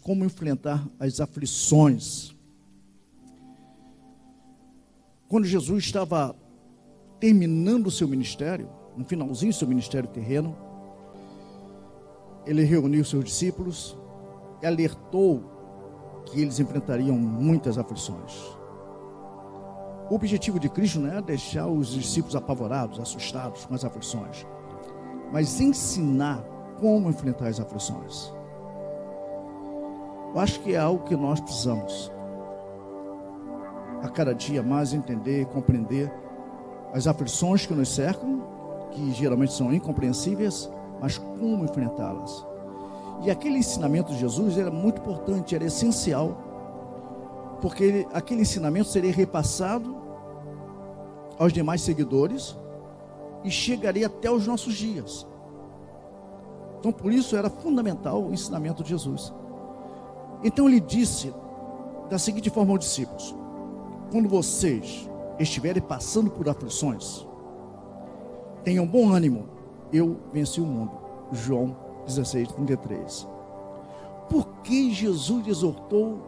como enfrentar as aflições. Quando Jesus estava terminando o seu ministério, no finalzinho do seu ministério terreno, ele reuniu seus discípulos e alertou que eles enfrentariam muitas aflições. O objetivo de Cristo não é deixar os discípulos apavorados, assustados com as aflições, mas ensinar como enfrentar as aflições. Eu acho que é algo que nós precisamos a cada dia mais entender e compreender as aflições que nos cercam, que geralmente são incompreensíveis, mas como enfrentá-las. E aquele ensinamento de Jesus era muito importante, era essencial, porque aquele ensinamento seria repassado aos demais seguidores e chegaria até os nossos dias. Então, por isso era fundamental o ensinamento de Jesus. Então ele disse da seguinte forma aos discípulos: quando vocês estiverem passando por aflições, tenham bom ânimo, eu venci o mundo. João 16:33. Por que Jesus exortou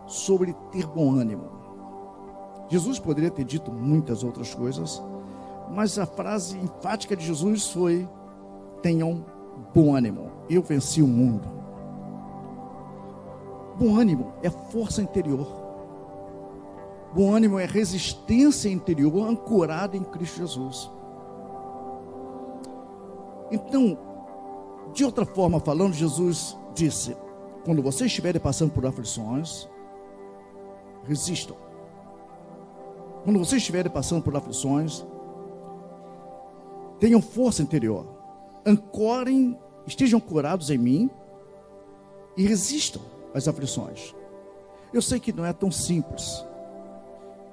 sobre ter bom ânimo? Jesus poderia ter dito muitas outras coisas, mas a frase enfática de Jesus foi: tenham bom ânimo, eu venci o mundo. Bom ânimo é força interior. Bom ânimo é resistência interior ancorada em Cristo Jesus. Então, de outra forma falando, Jesus disse: quando vocês estiverem passando por aflições, resistam. Quando vocês estiverem passando por aflições, tenham força interior. Ancorem, estejam ancorados em mim e resistam às aflições. Eu sei que não é tão simples.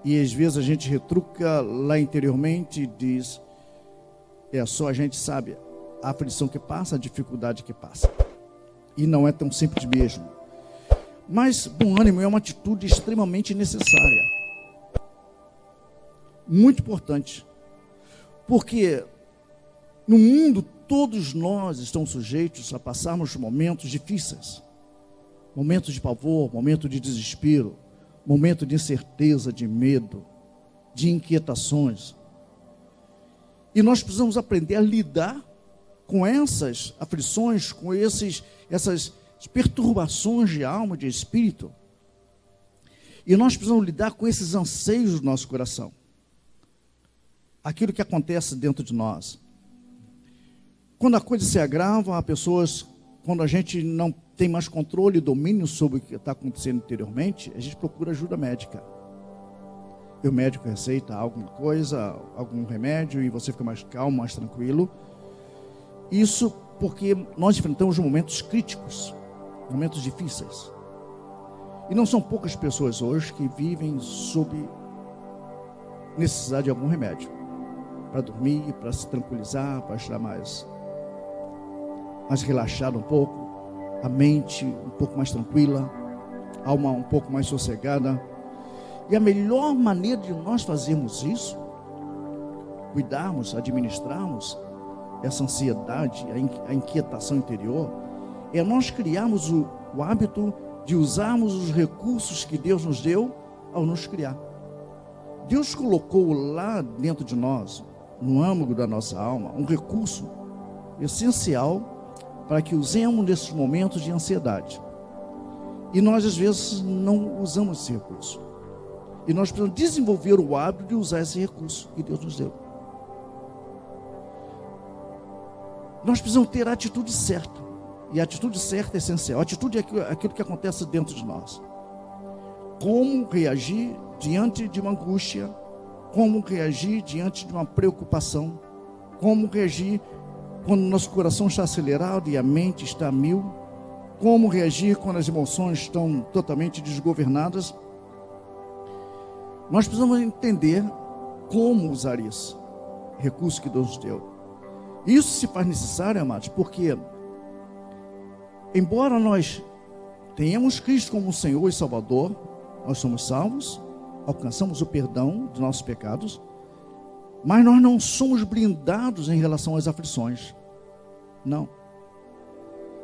E às vezes a gente retruca lá interiormente e diz: é só a gente sabe a aflição que passa, a dificuldade que passa. E não é tão simples mesmo. Mas bom ânimo é uma atitude extremamente necessária. Muito importante. Porque no mundo todos nós estamos sujeitos a passarmos momentos difíceis. Momentos de pavor, momentos de desespero, momento de incerteza, de medo, de inquietações. E nós precisamos aprender a lidar com essas aflições, com essas perturbações de alma, de espírito. E nós precisamos lidar com esses anseios do nosso coração. Aquilo que acontece dentro de nós. Quando a coisa se agrava, há pessoas, quando a gente não tem mais controle e domínio sobre o que está acontecendo interiormente, a gente procura ajuda médica. E o médico receita alguma coisa, algum remédio, e você fica mais calmo, mais tranquilo. Isso porque nós enfrentamos momentos críticos, momentos difíceis. E não são poucas pessoas hoje que vivem sob necessidade de algum remédio. Para dormir, para se tranquilizar, para estar mais relaxado um pouco. A mente um pouco mais tranquila, a alma um pouco mais sossegada. E a melhor maneira de nós fazermos isso, cuidarmos, administrarmos essa ansiedade, a inquietação interior, é nós criarmos o hábito de usarmos os recursos que Deus nos deu ao nos criar. Deus colocou lá dentro de nós, no âmago da nossa alma, um recurso essencial para que usemos nesses momentos de ansiedade. E nós às vezes não usamos esse recurso. E nós precisamos desenvolver o hábito de usar esse recurso que Deus nos deu. Nós precisamos ter a atitude certa. E a atitude certa é essencial. A atitude é aquilo que acontece dentro de nós. Como reagir diante de uma angústia? Como reagir diante de uma preocupação? Como reagir quando o nosso coração está acelerado e a mente está a mil? Como reagir quando as emoções estão totalmente desgovernadas? Nós precisamos entender como usar isso, recurso que Deus nos deu. Isso se faz necessário, amados, porque embora nós tenhamos Cristo como Senhor e Salvador, nós somos salvos, alcançamos o perdão dos nossos pecados, mas nós não somos blindados em relação às aflições. Não.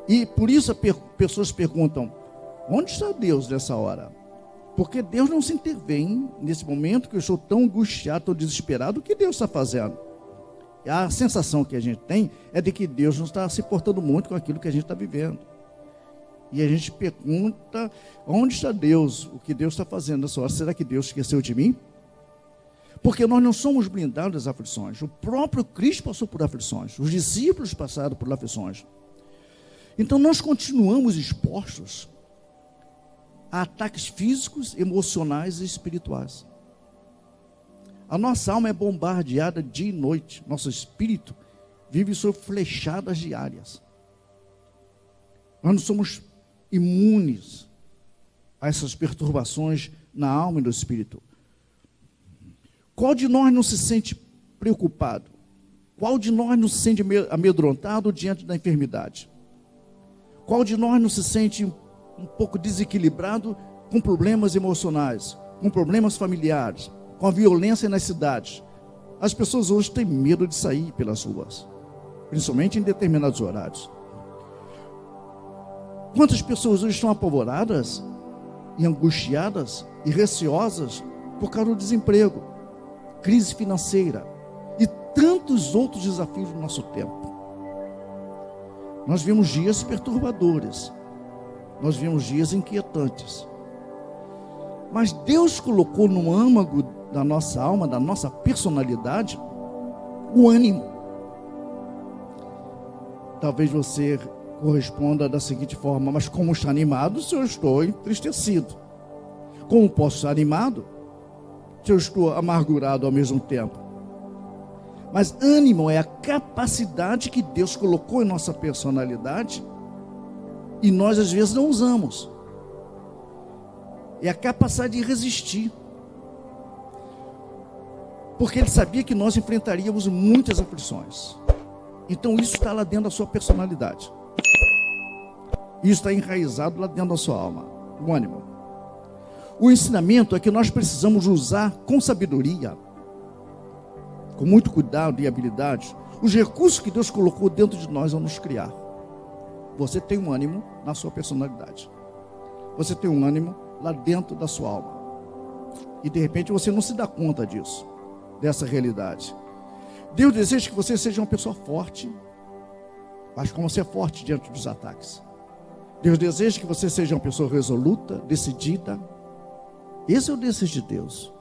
E por isso pessoas perguntam: onde está Deus nessa hora? Porque Deus não se intervém nesse momento que eu estou tão angustiado, tão desesperado. O que Deus está fazendo? A sensação que a gente tem é de que Deus não está se portando muito com aquilo que a gente está vivendo. E a gente pergunta: onde está Deus? O que Deus está fazendo nessa hora? Será que Deus esqueceu de mim? Porque nós não somos blindados das aflições. O próprio Cristo passou por aflições. Os discípulos passaram por aflições. Então nós continuamos expostos a ataques físicos, emocionais e espirituais. A nossa alma é bombardeada dia e noite. Nosso espírito vive sob flechadas diárias. Nós não somos imunes a essas perturbações na alma e no espírito. Qual de nós não se sente preocupado? Qual de nós não se sente amedrontado diante da enfermidade? Qual de nós não se sente um pouco desequilibrado com problemas emocionais, com problemas familiares, com a violência nas cidades? As pessoas hoje têm medo de sair pelas ruas, principalmente em determinados horários. Quantas pessoas hoje estão apavoradas e angustiadas e receosas por causa do desemprego, crise financeira e tantos outros desafios do nosso tempo? Nós vimos dias perturbadores, nós vimos dias inquietantes, mas Deus colocou no âmago da nossa alma, da nossa personalidade, o ânimo. Talvez você corresponda da seguinte forma: mas como está animado se eu estou entristecido? Como posso estar animado se eu estou amargurado ao mesmo tempo? Mas ânimo é a capacidade que Deus colocou em nossa personalidade e nós às vezes não usamos. É a capacidade de resistir. Porque Ele sabia que nós enfrentaríamos muitas aflições. Então isso está lá dentro da sua personalidade. Isso está enraizado lá dentro da sua alma. O ânimo. O ensinamento é que nós precisamos usar com sabedoria, com muito cuidado e habilidade, os recursos que Deus colocou dentro de nós ao nos criar. Você tem um ânimo na sua personalidade. Você tem um ânimo lá dentro da sua alma. E de repente você não se dá conta disso, dessa realidade. Deus deseja que você seja uma pessoa forte, mas como você é forte diante dos ataques. Deus deseja que você seja uma pessoa resoluta, decidida. Esse é o desejo de Deus.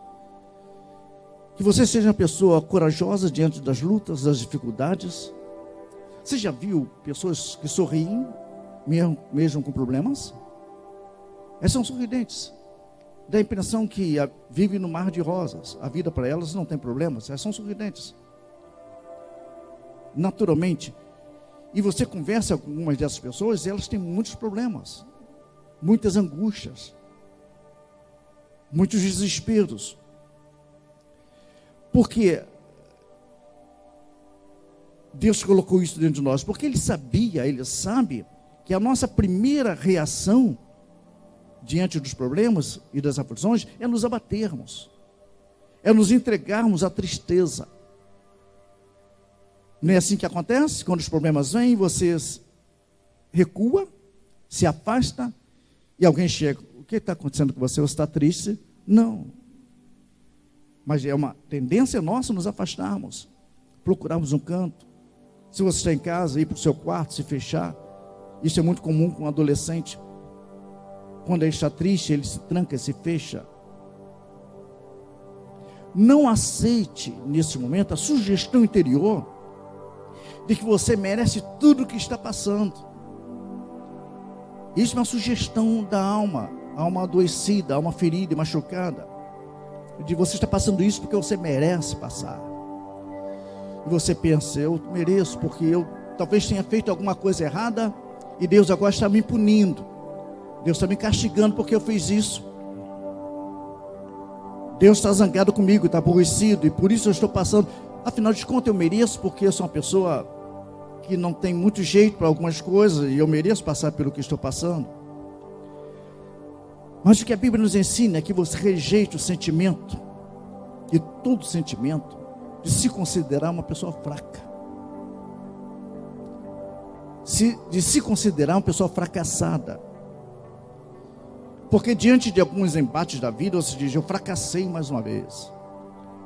Que você seja uma pessoa corajosa diante das lutas, das dificuldades. Você já viu pessoas que sorriem, mesmo com problemas? Elas são sorridentes. Dá a impressão que vivem no mar de rosas. A vida para elas não tem problemas, elas são sorridentes. Naturalmente. E você conversa com algumas dessas pessoas, elas têm muitos problemas, muitas angústias, muitos desesperos. Porque Deus colocou isso dentro de nós? Porque Ele sabia, Ele sabe que a nossa primeira reação diante dos problemas e das aflições é nos abatermos, é nos entregarmos à tristeza. Não é assim que acontece? Quando os problemas vêm, você recua, se afasta, e alguém chega: o que está acontecendo com você? Você está triste? Não. Mas é uma tendência nossa nos afastarmos, procurarmos um canto. Se você está em casa, ir para o seu quarto, se fechar. Isso é muito comum com um adolescente. Quando ele está triste, ele se tranca, se fecha. Não aceite nesse momento a sugestão interior de que você merece tudo o que está passando. Isso é uma sugestão da alma adoecida, alma ferida e machucada, de você está passando isso porque você merece passar. E você pensa: eu mereço porque eu talvez tenha feito alguma coisa errada e Deus agora está me punindo, Deus está me castigando porque eu fiz isso. Deus está zangado comigo, está aborrecido, e por isso eu estou passando. Afinal de contas, eu mereço, porque eu sou uma pessoa que não tem muito jeito para algumas coisas, e eu mereço passar pelo que estou passando. Mas o que a Bíblia nos ensina é que você rejeite o sentimento, e todo sentimento, de se considerar uma pessoa fraca. de se considerar uma pessoa fracassada. Porque diante de alguns embates da vida, você diz, eu fracassei mais uma vez.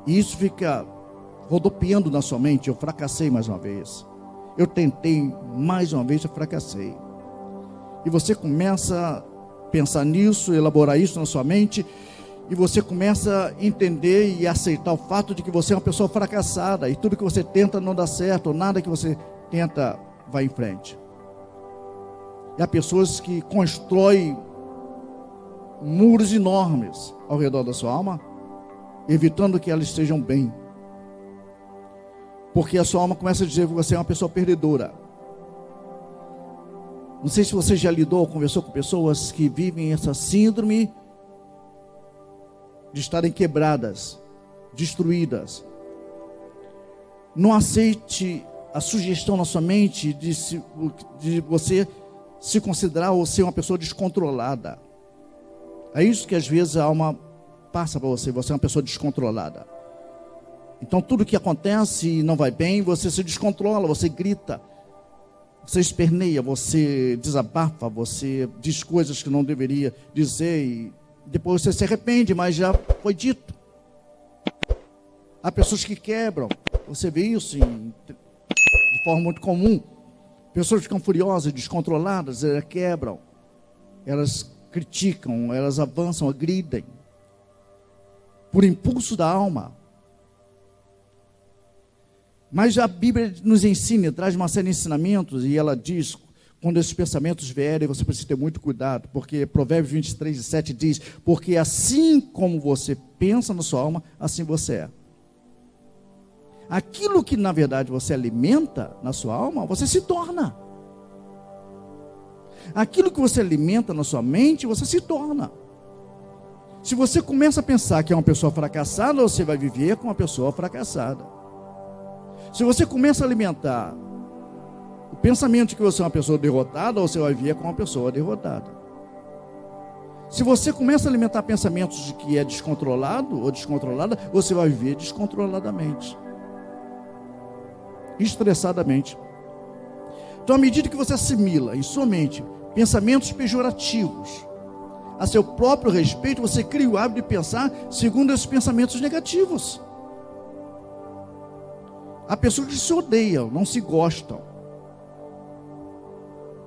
E isso fica rodopiando na sua mente, eu fracassei mais uma vez. Eu tentei mais uma vez, eu fracassei. E você começa a pensar nisso, elaborar isso na sua mente, e você começa a entender e aceitar o fato de que você é uma pessoa fracassada, e tudo que você tenta não dá certo, ou nada que você tenta vai em frente. E há pessoas que constroem muros enormes ao redor da sua alma, evitando que elas estejam bem. Porque a sua alma começa a dizer que você é uma pessoa perdedora. Não sei se você já lidou ou conversou com pessoas que vivem essa síndrome de estarem quebradas, destruídas. Não aceite a sugestão na sua mente de você se considerar ou ser uma pessoa descontrolada. É isso que às vezes a alma passa para você. Você é uma pessoa descontrolada. Então tudo que acontece e não vai bem, você se descontrola, você grita, você esperneia, você desabafa, você diz coisas que não deveria dizer e depois você se arrepende, mas já foi dito. Há pessoas que quebram, você vê isso de forma muito comum. Pessoas ficam furiosas, descontroladas, elas quebram, elas criticam, elas avançam, agridem, por impulso da alma. Mas a Bíblia nos ensina, traz uma série de ensinamentos, e ela diz, quando esses pensamentos vierem, você precisa ter muito cuidado, porque Provérbios 23:7 diz, porque assim como você pensa na sua alma, assim você é. Aquilo que na verdade você alimenta na sua alma, você se torna. Aquilo que você alimenta na sua mente, você se torna. Se você começa a pensar que é uma pessoa fracassada, você vai viver com uma pessoa fracassada. Se você começa a alimentar o pensamento de que você é uma pessoa derrotada, você vai viver com uma pessoa derrotada. Se você começa a alimentar pensamentos de que é descontrolado ou descontrolada, você vai viver descontroladamente, estressadamente. Então, à medida que você assimila em sua mente pensamentos pejorativos a seu próprio respeito, você cria o hábito de pensar segundo esses pensamentos negativos. Há pessoas que se odeiam, não se gostam.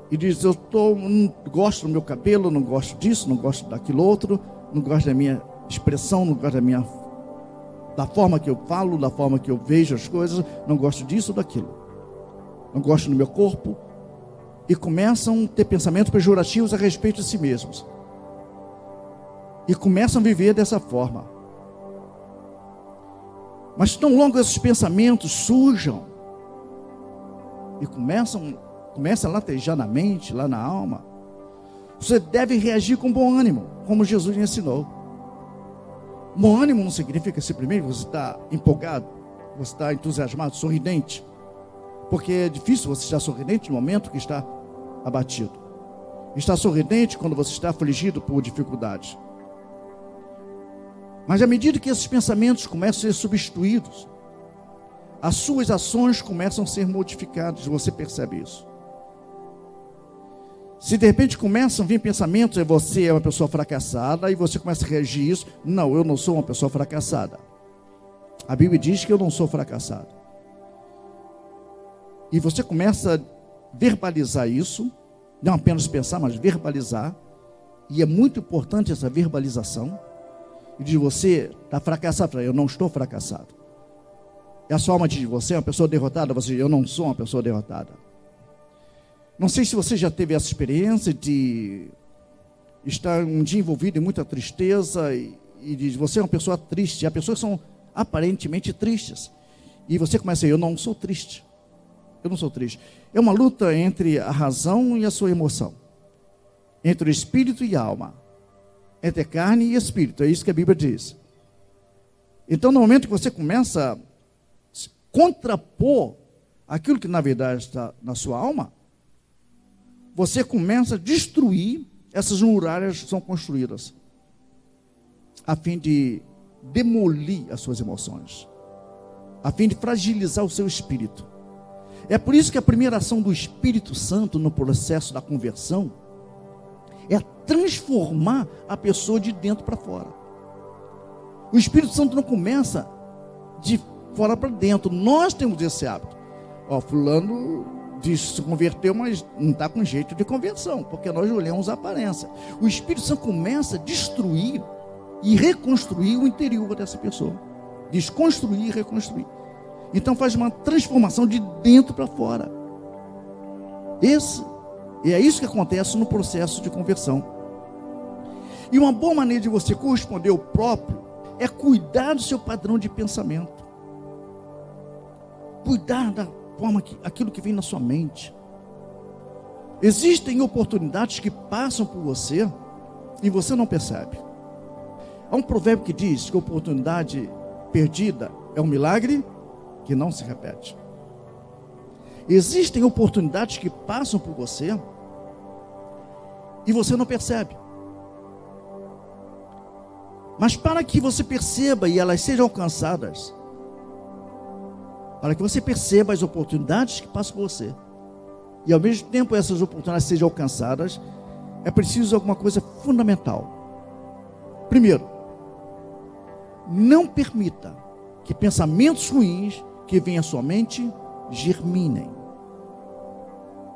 E diz, não gosto do meu cabelo, não gosto disso, não gosto daquilo outro, não gosto da minha expressão, não gosto da forma que eu falo, da forma que eu vejo as coisas, não gosto disso ou daquilo. Não gosto do meu corpo. E começam a ter pensamentos pejorativos a respeito de si mesmos. E começam a viver dessa forma. Mas tão logo esses pensamentos surjam e começa a latejar na mente, lá na alma, você deve reagir com bom ânimo, como Jesus ensinou. Bom ânimo não significa simplesmente você está empolgado, você está entusiasmado, sorridente, porque é difícil você estar sorridente no momento que está abatido. Está sorridente quando você está afligido por dificuldades. Mas à medida que esses pensamentos começam a ser substituídos, as suas ações começam a ser modificadas, você percebe isso. Se de repente começam a vir pensamentos, você é uma pessoa fracassada, e você começa a reagir a isso, não, eu não sou uma pessoa fracassada. A Bíblia diz que eu não sou fracassado. E você começa a verbalizar isso, não apenas pensar, mas verbalizar, e é muito importante essa verbalização. E diz, você está fracassado. Eu não estou fracassado. E a sua alma diz, você é uma pessoa derrotada. Você diz, eu não sou uma pessoa derrotada. Não sei se você já teve essa experiência de estar um dia envolvido em muita tristeza e diz, você é uma pessoa triste. E há pessoas que são aparentemente tristes. E você começa a dizer, eu não sou triste. Eu não sou triste. É uma luta entre a razão e a sua emoção. Entre o espírito e a alma. Entre carne e espírito, é isso que a Bíblia diz. Então, no momento que você começa a contrapor aquilo que na verdade está na sua alma, você começa a destruir essas muralhas que são construídas, a fim de demolir as suas emoções, a fim de fragilizar o seu espírito. É por isso que a primeira ação do Espírito Santo no processo da conversão é transformar a pessoa de dentro para fora. O Espírito Santo não começa de fora para dentro. Nós temos esse hábito. Fulano diz que se converteu, mas não está com jeito de conversão, porque nós olhamos a aparência. O Espírito Santo começa a destruir e reconstruir o interior dessa pessoa. Desconstruir e reconstruir. Então faz uma transformação de dentro para fora. É isso que acontece no processo de conversão. E uma boa maneira de você corresponder ao próprio é cuidar do seu padrão de pensamento. Cuidar da forma aquilo que vem na sua mente. Existem oportunidades que passam por você e você não percebe. Há um provérbio que diz que a oportunidade perdida é um milagre que não se repete. Existem oportunidades que passam por você e você não percebe. Mas para que você perceba e elas sejam alcançadas, para que você perceba as oportunidades que passam por você e ao mesmo tempo essas oportunidades sejam alcançadas, é preciso alguma coisa fundamental. Primeiro, não permita que pensamentos ruins que vêm à sua mente germinem.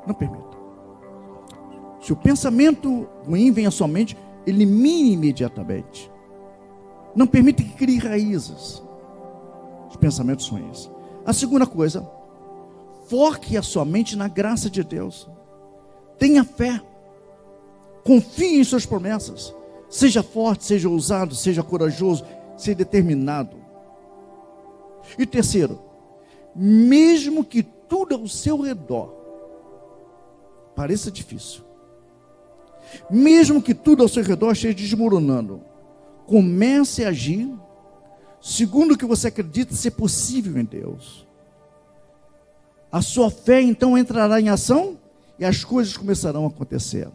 Não permita. Se o pensamento ruim vem à sua mente, elimine imediatamente. Não permita que crie raízes de pensamentos ruins. A segunda coisa, foque a sua mente na graça de Deus. Tenha fé. Confie em suas promessas. Seja forte, seja ousado, seja corajoso, seja determinado. E terceiro, mesmo que tudo ao seu redor pareça difícil, mesmo que tudo ao seu redor esteja desmoronando, comece a agir segundo o que você acredita ser possível em Deus. A sua fé então entrará em ação e as coisas começarão a acontecer.